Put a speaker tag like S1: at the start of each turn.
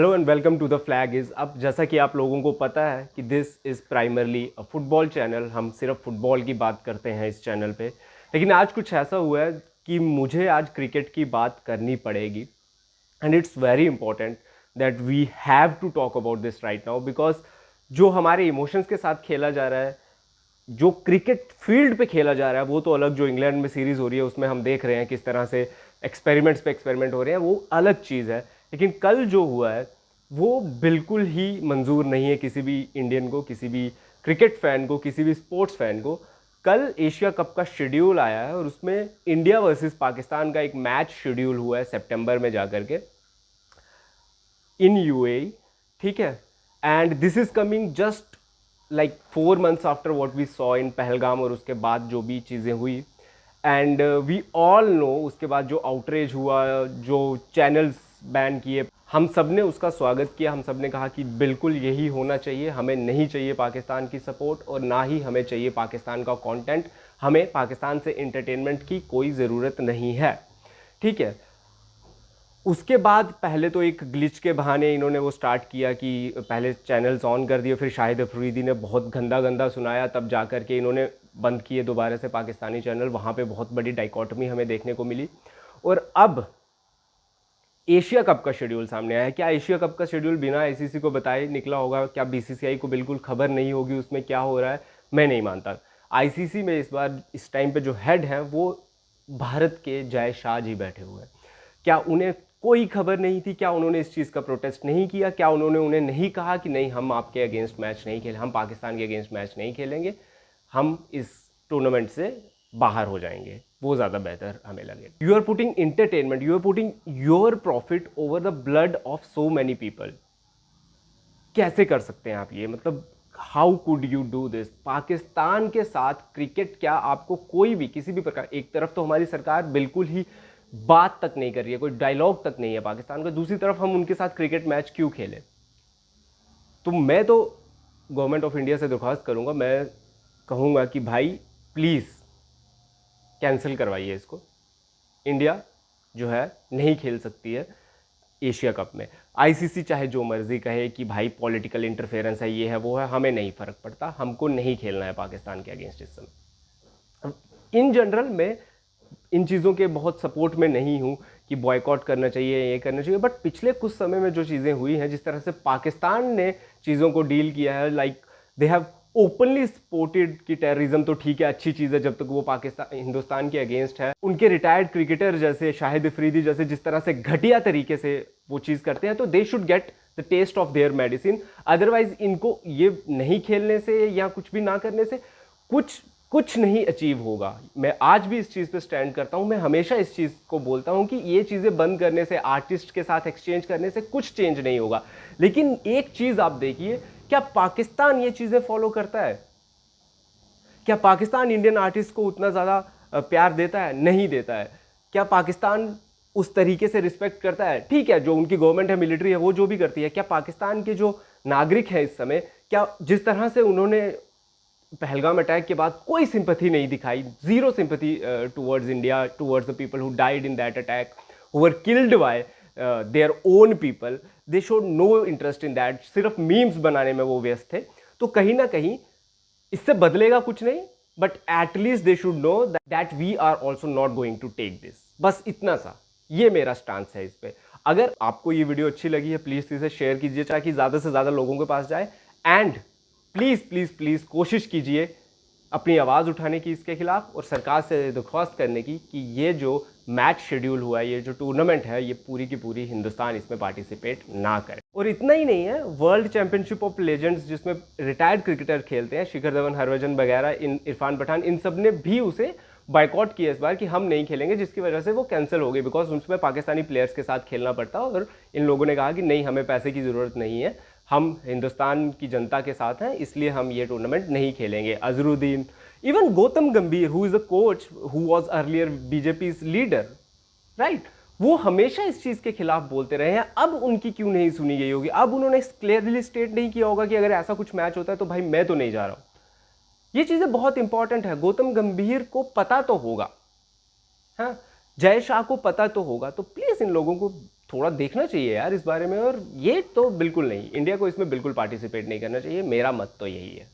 S1: Hello and welcome to the flag is. अब जैसा कि आप लोगों को पता है कि this is primarily a football channel. हम सिर्फ फुटबॉल की बात करते हैं इस चैनल पे। लेकिन आज कुछ ऐसा हुआ है कि मुझे आज क्रिकेट की बात करनी पड़ेगी and it's very important that we have to talk about this right now, because जो हमारे इमोशंस के साथ खेला जा रहा है, जो क्रिकेट फील्ड पे खेला जा रहा है वो तो अलग, जो इंग्लैंड में सीरीज हो रही है उसमें हम देख रहे हैं किस तरह से एक्सपेरिमेंट्स पे एक्सपेरिमेंट हो रहे हैं, वो अलग चीज़ है। लेकिन कल जो हुआ है वो बिल्कुल ही मंजूर नहीं है किसी भी इंडियन को, किसी भी क्रिकेट फैन को, किसी भी स्पोर्ट्स फैन को। कल एशिया कप का शेड्यूल आया है और उसमें इंडिया वर्सेस पाकिस्तान का एक मैच शेड्यूल हुआ है सितंबर में जाकर के इन यूएई, ठीक है। And this is coming just like 4 months after what we saw in Pahalgam, और उसके बाद जो भी चीज़ें हुई एंड वी ऑल नो, उसके बाद जो आउटरेज हुआ, जो चैनल्स बैन किए, हम सब ने उसका स्वागत किया। हम सब ने कहा कि बिल्कुल यही होना चाहिए, हमें नहीं चाहिए पाकिस्तान की सपोर्ट और ना ही हमें चाहिए पाकिस्तान का कंटेंट। हमें पाकिस्तान से एंटरटेनमेंट की कोई ज़रूरत नहीं है, ठीक है। उसके बाद पहले तो एक ग्लिच के बहाने इन्होंने वो स्टार्ट किया कि पहले चैनल्स ऑन कर दिए, फिर शाहिद अफरीदी ने बहुत गंदा गंदा सुनाया, तब जा कर के इन्होंने बंद किए दोबारा से पाकिस्तानी चैनल। वहाँ पे बहुत बड़ी डाइकॉटमी हमें देखने को मिली। और अब एशिया कप का शेड्यूल सामने आया है। क्या एशिया कप का शेड्यूल बिना आईसीसी को बताए निकला होगा? क्या बीसीसीआई को बिल्कुल खबर नहीं होगी उसमें क्या हो रहा है? मैं नहीं मानता। आईसीसी में इस बार इस टाइम पे जो हेड हैं वो भारत के जय शाह जी बैठे हुए हैं। क्या उन्हें कोई खबर नहीं थी? क्या उन्होंने इस चीज़ का प्रोटेस्ट नहीं किया? क्या उन्होंने उन्हें नहीं कहा कि नहीं, हम आपके अगेंस्ट मैच नहीं खेलें, हम पाकिस्तान के अगेंस्ट मैच नहीं खेलेंगे, हम इस टूर्नामेंट से बाहर हो जाएंगे, वो ज़्यादा बेहतर हमें लगे। You are putting entertainment, you are putting your profit over the blood of so many people. कैसे कर सकते हैं आप ये? मतलब how could you do this? Pakistan के साथ क्रिकेट, क्या आपको कोई भी किसी भी प्रकार, एक तरफ तो हमारी सरकार बिल्कुल ही बात तक नहीं कर रही है, कोई डायलॉग तक नहीं है पाकिस्तान का, दूसरी तरफ हम उनके साथ क्रिकेट मैच क्यों खेलें? तो मैं तो गवर्नमेंट ऑफ इंडिया से दरख्वास्त करूंगा, मैं कहूंगा कि भाई प्लीज़ कैंसिल करवाइए इसको। इंडिया जो है नहीं खेल सकती है एशिया कप में। आईसीसी चाहे जो मर्जी कहे कि भाई पॉलिटिकल इंटरफेरेंस है, ये है वो है, हमें नहीं फ़र्क पड़ता, हमको नहीं खेलना है पाकिस्तान के अगेंस्ट इस समय। इन जनरल मैं इन चीज़ों के बहुत सपोर्ट में नहीं हूँ कि बॉयकॉट करना चाहिए, ये करना चाहिए, बट पिछले कुछ समय में जो चीज़ें हुई हैं, जिस तरह से पाकिस्तान ने चीज़ों को डील किया है, like they have openly supported कि टेररिज्म तो ठीक है, अच्छी चीज़ है जब तक वो पाकिस्तान हिंदुस्तान के अगेंस्ट है। उनके रिटायर्ड क्रिकेटर जैसे शाहिद अफरीदी जैसे जिस तरह से घटिया तरीके से वो चीज़ करते हैं, तो they should get the taste of their medicine. Otherwise इनको ये नहीं खेलने से या कुछ भी ना करने से कुछ नहीं अचीव होगा। मैं आज भी इस चीज़ पे स्टैंड करता हूँ, मैं हमेशा इस चीज़ को बोलता हूँ कि ये चीज़ें बंद करने से, आर्टिस्ट के साथ एक्सचेंज करने से कुछ चेंज नहीं होगा। लेकिन एक चीज़ आप देखिए, क्या पाकिस्तान ये चीज़ें फॉलो करता है? क्या पाकिस्तान इंडियन आर्टिस्ट को उतना ज़्यादा प्यार देता है? नहीं देता है। क्या पाकिस्तान उस तरीके से रिस्पेक्ट करता है? ठीक है, जो उनकी गवर्नमेंट है, मिलिट्री है, वो जो भी करती है। क्या पाकिस्तान के जो नागरिक हैं इस समय, क्या जिस तरह से उन्होंने पहलगाम अटैक के बाद कोई सिंपैथी नहीं दिखाई, zero sympathy towards India, towards the people who died in that attack, who were killed by their own people, they showed no interest in that, सिर्फ मीम्स बनाने में वो व्यस्त थे। तो कहीं ना कहीं इससे बदलेगा कुछ नहीं, but at least they should know that we are also not going to take this. बस इतना सा, ये मेरा स्टांस है इस पे। अगर आपको ये वीडियो अच्छी लगी है, प्लीज़ इसे शेयर कीजिए ताकि ज़्यादा से ज़्यादा लोगों के पास जाए। एंड प्लीज़ प्लीज़ प्लीज़ कोशिश कीजिए अपनी आवाज़ उठाने की इसके खिलाफ, और सरकार से दरख्वास्त करने की कि ये जो मैच शेड्यूल हुआ है, ये जो टूर्नामेंट है, ये पूरी की पूरी हिंदुस्तान इसमें पार्टिसिपेट ना करे। और इतना ही नहीं है, वर्ल्ड चैंपियनशिप ऑफ लेजेंड्स जिसमें रिटायर्ड क्रिकेटर खेलते हैं, शिखर धवन, हरभजन वगैरह, इरफान पठान, इन सब ने भी उसे बाइकआउट किया इस बार कि हम नहीं खेलेंगे, जिसकी वजह से वो कैंसिल हो गई, बिकॉज उसमें पाकिस्तानी प्लेयर्स के साथ खेलना पड़ता। और इन लोगों ने कहा कि नहीं, हमें पैसे की ज़रूरत नहीं है, हम हिंदुस्तान की जनता के साथ हैं, इसलिए हम ये टूर्नामेंट नहीं खेलेंगे। अजरुद्दीन, इवन गौतम गंभीर, who is a coach, who was earlier BJP leader, right, वो हमेशा इस चीज़ के खिलाफ बोलते रहे हैं। अब उनकी क्यों नहीं सुनी गई होगी? अब उन्होंने क्लियरली स्टेट नहीं किया होगा कि अगर ऐसा कुछ मैच होता है तो भाई मैं तो नहीं जा रहा हूँ। ये चीज़ें बहुत इंपॉर्टेंट है। गौतम गंभीर को पता तो होगा, हाँ, जय शाह को पता तो होगा, तो प्लीज़ इन लोगों को थोड़ा देखना चाहिए यार इस बारे में। और ये तो बिल्कुल नहीं, इंडिया को इसमें बिल्कुल पार्टिसिपेट नहीं करना चाहिए, मेरा मत तो यही है।